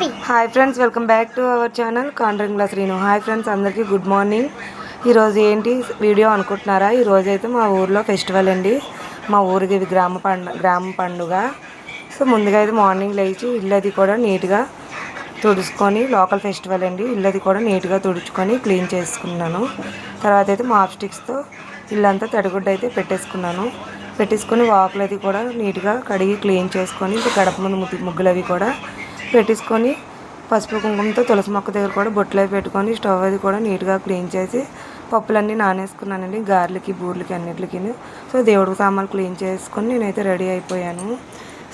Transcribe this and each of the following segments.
Hi friends, welcome back to our channel కాండ్రింగ్ల Srinu. Hi friends, అందరికీ good morning. ఈరోజు ఏంటి వీడియో అనుకుంటున్నారా? ఈరోజు అయితే మా ఊర్లో ఫెస్టివల్ అండి. మా ఊరికి ఇది గ్రామ పండుగ. సో ముందుగా అయితే మార్నింగ్ లేచి ఇల్లు అది కూడా నీట్గా తుడుచుకొని, లోకల్ ఫెస్టివల్ అండి, ఇల్లు అది కూడా నీట్గా తుడుచుకొని క్లీన్ చేసుకున్నాను. తర్వాత అయితే మాప్ స్టిక్స్తో ఇల్లంతా తడిగుడ్డ అయితే పెట్టేసుకొని వాకులు అది కూడా నీట్గా కడిగి క్లీన్ చేసుకొని, గడప ముందు ముగ్గులు అవి కూడా పెట్టేసుకొని, పసుపు కుంకుమతో తులసి మొక్క దగ్గర కూడా బొట్లు అవి పెట్టుకొని, స్టవ్ అది కూడా నీట్గా క్లీన్ చేసి పప్పులన్నీ నానేసుకున్నానండి, గారెలకి బూర్లకి అన్నిటికి. సో దేవుడి సామాన్లు క్లీన్ చేసుకొని నేనైతే రెడీ అయిపోయాను.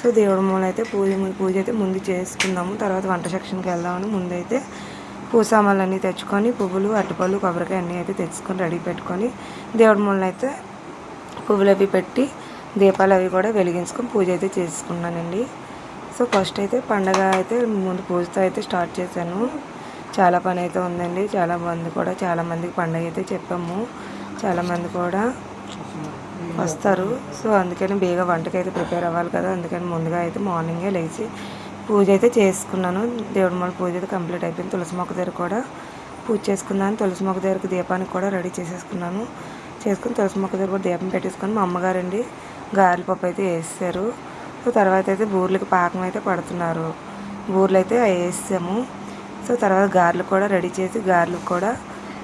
సో దేవుడి మూల అయితే పూజ అయితే ముందు చేసుకుందాము, తర్వాత వంట సెక్షన్కి వెళ్దామని ముందైతే పూజ సామాన్లు అన్నీ తెచ్చుకొని, పువ్వులు, అరటిపళ్ళు, కొబ్బరికాయ అన్నీ అయితే తెచ్చుకొని రెడీ పెట్టుకొని, దేవుడి మూలన అయితే పువ్వులు అవి పెట్టి దీపాలు అవి కూడా వెలిగించుకొని పూజ అయితే చేసుకున్నానండి. సో ఫస్ట్ అయితే పండగ అయితే ముందు పూజతో అయితే స్టార్ట్ చేశాను. చాలా పని అయితే ఉందండి. చాలామందికి పండగ అయితే చెప్పాము. చాలామంది కూడా వస్తారు. సో అందుకని బేగా వంటకి అయితే ప్రిపేర్ అవ్వాలి కదా, అందుకని ముందుగా అయితే మార్నింగే లేచి పూజ అయితే చేసుకున్నాను. దేవుడి మూల పూజ అయితే కంప్లీట్ అయిపోయింది. తులసి మొక్క దగ్గర కూడా పూజ చేసుకున్నాను. తులసి మొక్క దగ్గరకు దీపానికి కూడా రెడీ చేసుకుని తులసి మొక్క దగ్గర కూడా దీపం పెట్టేసుకొని, మా అమ్మగారండి గారెల పప్పు అయితే వేసారు. సో తర్వాత అయితే బూర్లకి పాకం అయితే పడుతున్నారు. బూర్లు అయితే వేసాము. సో తర్వాత గారెలు కూడా రెడీ చేసి, గారెలు కూడా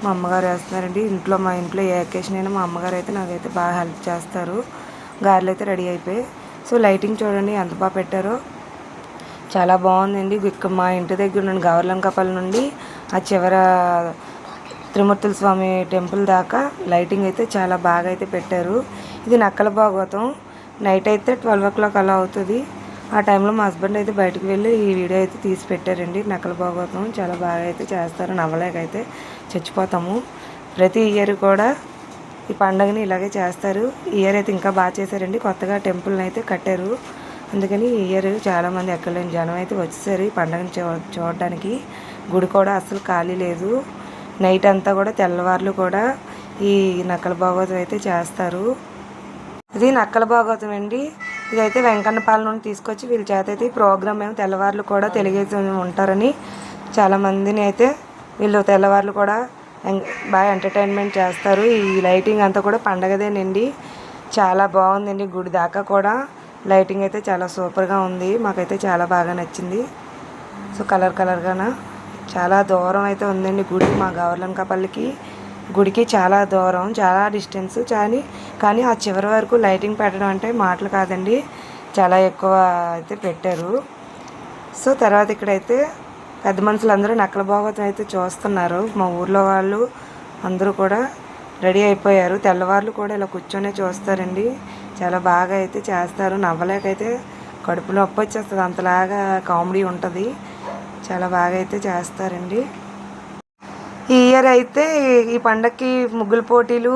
మా అమ్మగారు వేస్తున్నారండి. మా ఇంట్లో ఏ అకేషన్ అయినా మా అమ్మగారు అయితే నాకైతే బాగా హెల్ప్ చేస్తారు. గారెలు అయితే రెడీ అయిపోయి, సో లైటింగ్ చూడండి ఎంత బాగా పెట్టారో, చాలా బాగుందండి. మా ఇంటి దగ్గర నుండి గవర్లంకపల్లి నుండి ఆ చివర త్రిమూర్తుల స్వామి టెంపుల్ దాకా లైటింగ్ అయితే చాలా బాగా అయితే పెట్టారు. ఇది నక్కల భాగవతం. నైట్ అయితే 12 o'clock అలా అవుతుంది. ఆ టైంలో మా హస్బెండ్ అయితే బయటకు వెళ్ళి ఈ వీడియో అయితే తీసి పెట్టారండి. నక్కల భాగవతం చాలా బాగా అయితే చేస్తారు. నవ్వలేకైతే చచ్చిపోతాము. ప్రతి ఇయర్ కూడా ఈ పండుగని ఇలాగే చేస్తారు. ఈ ఇయర్ అయితే ఇంకా బాగా చేశారండి. కొత్తగా టెంపుల్ని అయితే కట్టారు. అందుకని ఈ ఇయర్ చాలామంది ఎక్కలేని జనం అయితే వచ్చేసారు ఈ పండుగని చూడడానికి. గుడి కూడా అస్సలు ఖాళీ లేదు. నైట్ అంతా కూడా తెల్లవార్లు కూడా ఈ నక్కల భాగవతం అయితే చేస్తారు. ఇది నక్కల భాగవతం అండి. ఇదైతే వెంకన్నపాలెం నుండి తీసుకొచ్చి వీళ్ళ చేత అయితే ఈ ప్రోగ్రామ్ ఏమో తెల్లవార్లు కూడా తెలియజేసి ఉంటారని చాలామందిని అయితే వీళ్ళు తెల్లవార్లు కూడా బాగా ఎంటర్టైన్మెంట్ చేస్తారు. ఈ లైటింగ్ అంతా కూడా పండగదేనండి. చాలా బాగుందండి. గుడి దాకా కూడా లైటింగ్ అయితే చాలా సూపర్గా ఉంది. మాకైతే చాలా బాగా నచ్చింది. సో కలర్గాన చాలా దూరం అయితే ఉందండి గుడి. మా గవర్లంకపల్లికి గుడికి చాలా దూరం, చాలా డిస్టెన్స్. కానీ ఆ చివరి వరకు లైటింగ్ పెట్టడం అంటే మాటలు కాదండి, చాలా ఎక్కువ అయితే పెట్టారు. సో తర్వాత ఇక్కడైతే పెద్ద మనుషులందరూ నక్కల భాగవతం అయితే చూస్తున్నారు. మా ఊర్లో వాళ్ళు అందరూ కూడా రెడీ అయిపోయారు. తెల్లవార్లు కూడా ఇలా కూర్చొనే చూస్తారండి. చాలా బాగా అయితే చేస్తారు. నవ్వలేకైతే కడుపు నొప్పి వచ్చేస్తుంది, అంతలాగా కామెడీ ఉంటుంది. చాలా బాగా అయితే చేస్తారండి. ఈ ఇయర్ అయితే ఈ పండగకి ముగ్గుల పోటీలు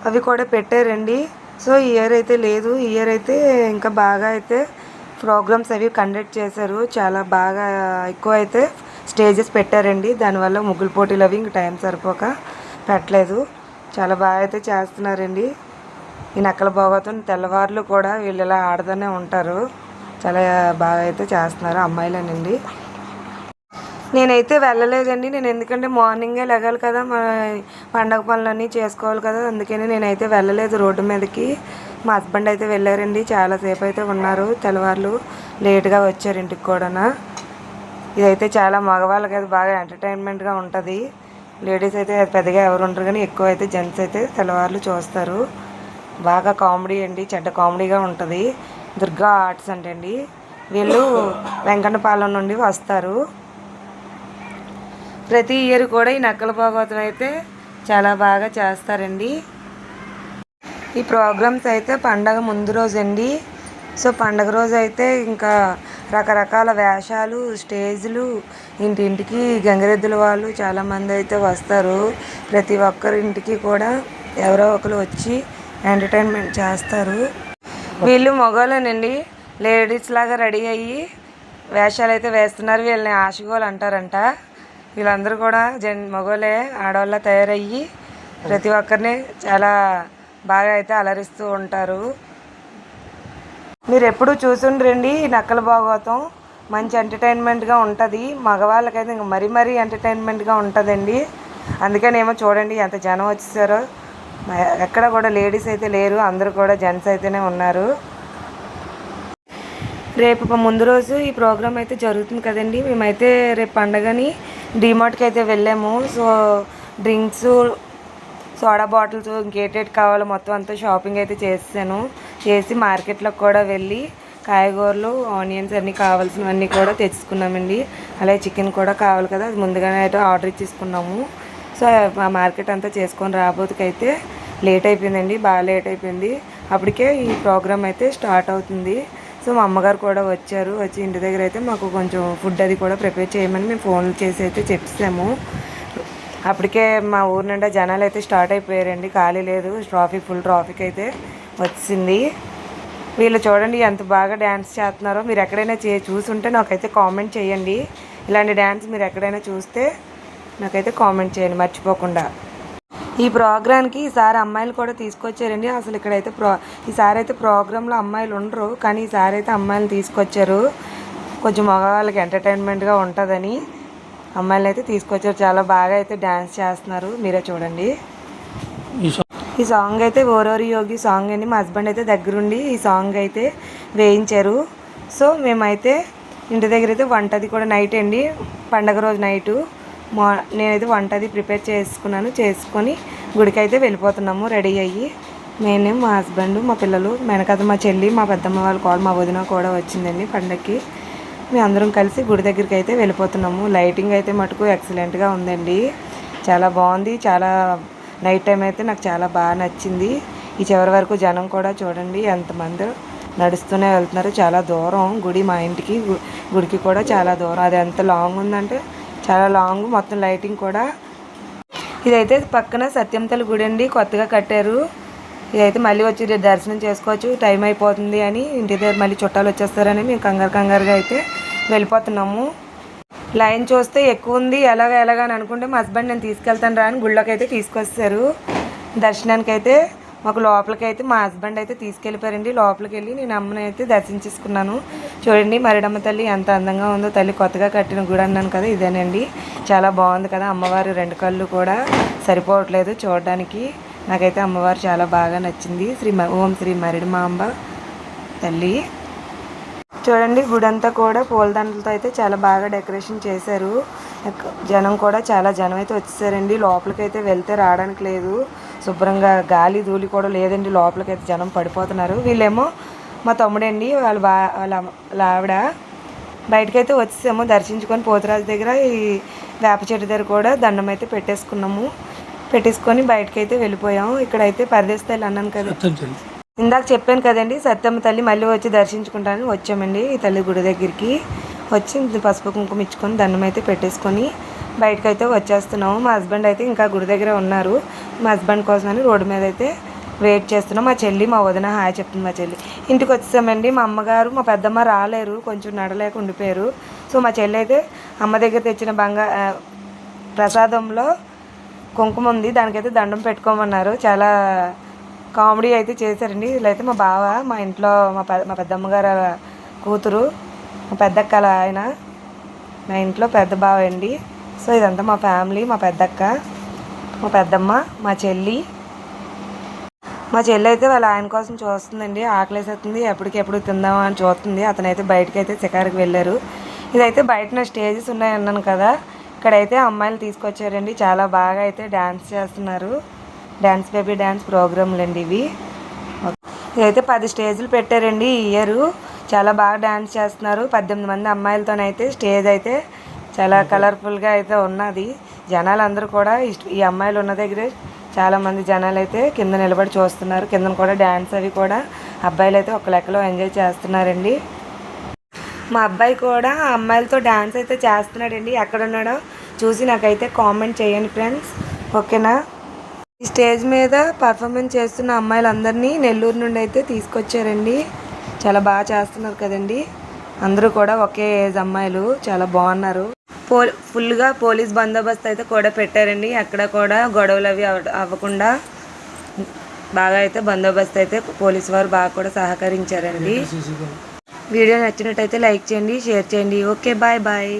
అవి కూడా పెట్టారండి. సో ఈ ఇయర్ అయితే లేదు. ఈ ఇయర్ అయితే ఇంకా బాగా అయితే ప్రోగ్రామ్స్ అవి కండక్ట్ చేశారు. చాలా బాగా ఎక్కువ అయితే స్టేజెస్ పెట్టారండి. దానివల్ల ముగ్గుల పోటీలు అవి ఇంక టైం సరిపోక పెట్టలేదు. చాలా బాగా అయితే చేస్తున్నారండి. ఈ నక్కల భాగవతం తెల్లవార్లు కూడా వీళ్ళు ఇలా ఆడుతూనే ఉంటారు. చాలా బాగా అయితే చేస్తున్నారు అమ్మాయిలేనండి. నేనైతే వెళ్ళలేదండి. ఎందుకంటే మార్నింగే లెగాలి కదా, మా పండగ పనులన్నీ చేసుకోవాలి కదా, అందుకని నేనైతే వెళ్ళలేదు రోడ్డు మీదకి. మా హస్బెండ్ అయితే వెళ్ళారండి. చాలాసేపు అయితే ఉన్నారు. తెల్లవార్లు లేట్గా వచ్చారు ఇంటికి కూడా. ఇదైతే చాలా మగవాళ్ళకి అయితే బాగా ఎంటర్టైన్మెంట్గా ఉంటుంది. లేడీస్ అయితే పెద్దగా ఎవరు ఉంటారు, కానీ ఎక్కువ అయితే జెంట్స్ అయితే తెల్లవార్లు చూస్తారు. బాగా కామెడీ అండి, చెడ్డ కామెడీగా ఉంటుంది. దుర్గా ఆర్ట్స్ అంటండి. వీళ్ళు వెంకన్నపాలెం నుండి వస్తారు. ప్రతి ఇయర్ కూడా ఈ నక్కల భాగవతం అయితే చాలా బాగా చేస్తారండి. ఈ ప్రోగ్రామ్స్ అయితే పండగ ముందు రోజు అండి. సో పండగ రోజు అయితే ఇంకా రకరకాల వేషాలు, స్టేజ్లు, ఇంటింటికి గంగిరెద్దుల వాళ్ళు చాలామంది అయితే వస్తారు. ప్రతి ఒక్కరి ఇంటికి కూడా ఎవరో ఒకరు వచ్చి ఎంటర్టైన్మెంట్ చేస్తారు. వీళ్ళు మగవాళ్ళేనండి. లేడీస్ లాగా రెడీ అయ్యి వేషాలు అయితే వేస్తున్నారు. వీళ్ళని ఆశగోలు అంటారంట. వీళ్ళందరూ కూడా మగవాళ్ళే ఆడవాళ్ళ తయారయ్యి ప్రతి ఒక్కరిని చాలా బాగా అయితే అలరిస్తూ ఉంటారు. మీరు ఎప్పుడు చూసుండ్రండి ఈ నక్కల భాగవతం. మంచి ఎంటర్టైన్మెంట్గా ఉంటుంది. మగవాళ్ళకైతే ఇంకా మరీ ఎంటర్టైన్మెంట్గా ఉంటుందండి. అందుకనేమో చూడండి ఎంత జనం వచ్చేసారో. ఎక్కడ కూడా లేడీస్ అయితే లేరు, అందరూ కూడా జెంట్స్ అయితేనే ఉన్నారు. రేపు ముందు రోజు ఈ ప్రోగ్రామ్ అయితే జరుగుతుంది కదండి. మేమైతే రేపు పండగని డిమార్ట్కి అయితే వెళ్ళాము. సో డ్రింక్స్, సోడా బాటిల్స్, ఇంకేటేటి కావాలో మొత్తం అంతా షాపింగ్ అయితే చేసి మార్కెట్లోకి కూడా వెళ్ళి కాయగూరలు, ఆనియన్స్ అన్నీ కావాల్సినవన్నీ కూడా తెచ్చుకున్నామండి. అలాగే చికెన్ కూడా కావాలి కదా, అది ముందుగానే అయితే ఆర్డర్ ఇచ్చేసుకున్నాము. సో ఆ మార్కెట్ అంతా చేసుకొని రాబోతుకైతే లేట్ అయిపోయిందండి, బాగా లేట్ అయిపోయింది. అప్పటికే ఈ ప్రోగ్రామ్ అయితే స్టార్ట్ అవుతుంది. సో మా అమ్మగారు కూడా వచ్చి ఇంటి దగ్గర అయితే మాకు కొంచెం ఫుడ్ అది కూడా ప్రిపేర్ చేయమని మేము ఫోన్లు చేసి అయితే చెప్పాము. అప్పటికే మా ఊరు నిండా జనాలు అయితే స్టార్ట్ అయిపోయారండి, ఖాళీ లేదు. ఫుల్ ట్రాఫిక్ అయితే వచ్చింది. వీళ్ళు చూడండి ఎంత బాగా డ్యాన్స్ చేస్తున్నారో. మీరు ఎక్కడైనా చూసుంటే నాకైతే కామెంట్ చేయండి. ఇలాంటి డ్యాన్స్ మీరు ఎక్కడైనా చూస్తే నాకైతే కామెంట్ చేయండి మర్చిపోకుండా. ఈ ప్రోగ్రామ్కి ఈసారి అమ్మాయిలు కూడా తీసుకొచ్చారండి. అసలు ఇక్కడైతే ఈసారి అయితే ప్రోగ్రాంలో అమ్మాయిలు ఉండరు, కానీ ఈసారి అయితే అమ్మాయిలు తీసుకొచ్చారు. కొంచెం మగవాళ్ళకి ఎంటర్టైన్మెంట్గా ఉంటుందని అమ్మాయిలు అయితే తీసుకొచ్చారు. చాలా బాగా అయితే డ్యాన్స్ చేస్తున్నారు, మీరే చూడండి. ఈ సాంగ్ అయితే ఓరోరి యోగి సాంగ్ అండి. మా హస్బెండ్ అయితే దగ్గరుండి ఈ సాంగ్ అయితే వేయించారు. సో మేమైతే ఇంటి దగ్గర అయితే వంటది కూడా నైట్ అండి, పండగ రోజు నైటు నేనైతే వంటది ప్రిపేర్ చేసుకొని గుడికి అయితే వెళ్ళిపోతున్నాము రెడీ అయ్యి. నేను, మా హస్బెండ్, మా పిల్లలు, వెనకాల మా చెల్లి, మా పెద్దమ్మ వాళ్ళ మా వదిన కూడా వచ్చిందండి పండగకి. మేము అందరం కలిసి గుడి దగ్గరికి అయితే వెళ్ళిపోతున్నాము. లైటింగ్ అయితే మటుకు ఎక్సలెంట్గా ఉందండి, చాలా బాగుంది. చాలా నైట్ టైం అయితే నాకు చాలా బాగా నచ్చింది. ఈ చివరి వరకు జనం కూడా చూడండి ఎంతమంది నడుస్తూనే వెళ్తున్నారు. చాలా దూరం గుడి, మా ఇంటికి గుడికి కూడా చాలా దూరం. అది ఎంత లాంగ్ ఉందంటే చాలా లాంగ్. మొత్తం లైటింగ్ కూడా. ఇదైతే పక్కన సత్యం తల్లి గుడి అండి, కొత్తగా కట్టారు. ఇదైతే మళ్ళీ వచ్చి దర్శనం చేసుకోవచ్చు, టైం అయిపోతుంది అని ఇంటి దగ్గర మళ్ళీ చుట్టాలు వచ్చేస్తారని మేము కంగారుగా అయితే వెళ్ళిపోతున్నాము. లైన్ చూస్తే ఎక్కువ ఉంది, ఎలాగని అనుకుంటే మా హస్బెండ్ నేను తీసుకెళ్తాను రా అని గుళ్ళోకి అయితే తీసుకొస్తారు. దర్శనానికి అయితే మాకు లోపలికి అయితే మా హస్బెండ్ అయితే తీసుకెళ్ళిపోయారండి. లోపలికి వెళ్ళి నేను అమ్మని అయితే దర్శించేసుకున్నాను. చూడండి మరిడమ్మ తల్లి ఎంత అందంగా ఉందో. తల్లి కొత్తగా కట్టిన గుడి అన్నాను కదా, ఇదేనండి. చాలా బాగుంది కదా. అమ్మవారు 2 కళ్ళు కూడా సరిపోవట్లేదు చూడడానికి. నాకైతే అమ్మవారు చాలా బాగా నచ్చింది. ఓం శ్రీ మరిడమాంబ తల్లి. చూడండి గుడి అంతా కూడా పూలదండలతో అయితే చాలా బాగా డెకరేషన్ చేశారు. జనం కూడా చాలా జనం అయితే వచ్చేసారండి. లోపలికి అయితే వెళ్తే రావడానికి లేదు, శుభ్రంగా గాలి ధూళి కూడా లేదండి. లోపలికి అయితే జనం పడిపోతున్నారు. వీళ్ళేమో మా తమ్ముడండి, వాళ్ళ ఆవిడ. బయటకైతే వచ్చేసాము దర్శించుకొని పోతురాజు దగ్గర ఈ వేప చెట్టు దగ్గర కూడా దండం అయితే పెట్టేసుకొని బయటకైతే వెళ్ళిపోయాము. ఇక్కడైతే పరదేశ తల్లి అన్నాను కదా, ఇందాక చెప్పాను కదండి, సత్యమ్మ తల్లి. మళ్ళీ వచ్చి దర్శించుకుంటాను వచ్చామండి ఈ తల్లి గుడి దగ్గరికి. వచ్చి పసుపు కుంకుమ ఇచ్చుకొని దండం అయితే పెట్టేసుకొని బయటకైతే వచ్చేస్తున్నాము. మా హస్బెండ్ అయితే ఇంకా గుడి దగ్గర ఉన్నారు. మా హస్బెండ్ కోసమని రోడ్డు మీద అయితే వెయిట్ చేస్తున్నాం. మా చెల్లి, మా వదిన హాయ్ చెప్తుంది. మా చెల్లి ఇంటికి వచ్చేసామండి. మా అమ్మగారు, మా పెద్దమ్మ రాలేరు, కొంచెం నడలేక ఉండిపోయారు. సో మా చెల్లి అయితే అమ్మ దగ్గర తెచ్చిన ప్రసాదంలో కుంకుమ ఉంది, దానికైతే దండం పెట్టుకోమన్నారు. చాలా కామెడీ అయితే చేశారండి. వీళ్ళైతే మా బావ, మా ఇంట్లో మా పెద్దమ్మగారు కూతురు, మా పెద్దక్క ఆయన, మా ఇంట్లో పెద్ద బావ అండి. సో ఇదంతా మా ఫ్యామిలీ. మా పెద్దక్క, మా పెద్దమ్మ, మా చెల్లి. మా చెల్లి అయితే వాళ్ళ ఆయన కోసం చూస్తుందండి, ఆకలేసేస్తుంది, ఎప్పటికెప్పుడు తిందామా అని చూస్తుంది. అతనైతే బయటకు అయితే షికారుకి వెళ్ళారు. ఇదైతే బయటన స్టేజెస్ ఉన్నాయి అన్నాను కదా, ఇక్కడైతే అమ్మాయిలు తీసుకొచ్చారండి. చాలా బాగా అయితే డ్యాన్స్ చేస్తున్నారు. డ్యాన్స్ బేబీ డ్యాన్స్ ప్రోగ్రాంలు అండి ఇవి. ఇదైతే 10 స్టేజ్లు పెట్టారండి ఈ ఇయర్. చాలా బాగా డ్యాన్స్ చేస్తున్నారు. 18 మంది అమ్మాయిలతోనైతే స్టేజ్ అయితే చాలా కలర్ఫుల్గా అయితే ఉన్నది. జనాలు అందరూ కూడా ఈ అమ్మాయిలు ఉన్న దగ్గరే చాలామంది జనాలు అయితే కింద నిలబడి చూస్తున్నారు. కింద కూడా డ్యాన్స్ అవి కూడా అబ్బాయిలు అయితే ఒక లెక్కలో ఎంజాయ్ చేస్తున్నారండి. మా అబ్బాయి కూడా అమ్మాయిలతో డ్యాన్స్ అయితే చేస్తున్నాడండి. ఎక్కడున్నాడో చూసి నాకైతే కామెంట్ చేయండి ఫ్రెండ్స్, ఓకేనా. ఈ స్టేజ్ మీద పర్ఫార్మెన్స్ చేస్తున్న అమ్మాయిలందరినీ నెల్లూరు నుండి అయితే తీసుకొచ్చారండి. చాలా బాగా చేస్తున్నారు కదండి. అందరూ కూడా ఒకే ఏజ్ అమ్మాయిలు, చాలా బాగున్నారు. ఫుల్గా పోలీస్ బందోబస్తు అయితే కూడా పెట్టారండి. అక్కడ కూడా గొడవలు అవి అవ్వకుండా బాగా అయితే బందోబస్తు అయితే పోలీసు వారు బాగా కూడా సహకరించారండి. వీడియో నచ్చినట్టయితే లైక్ చేయండి, షేర్ చేయండి. Okay, bye bye.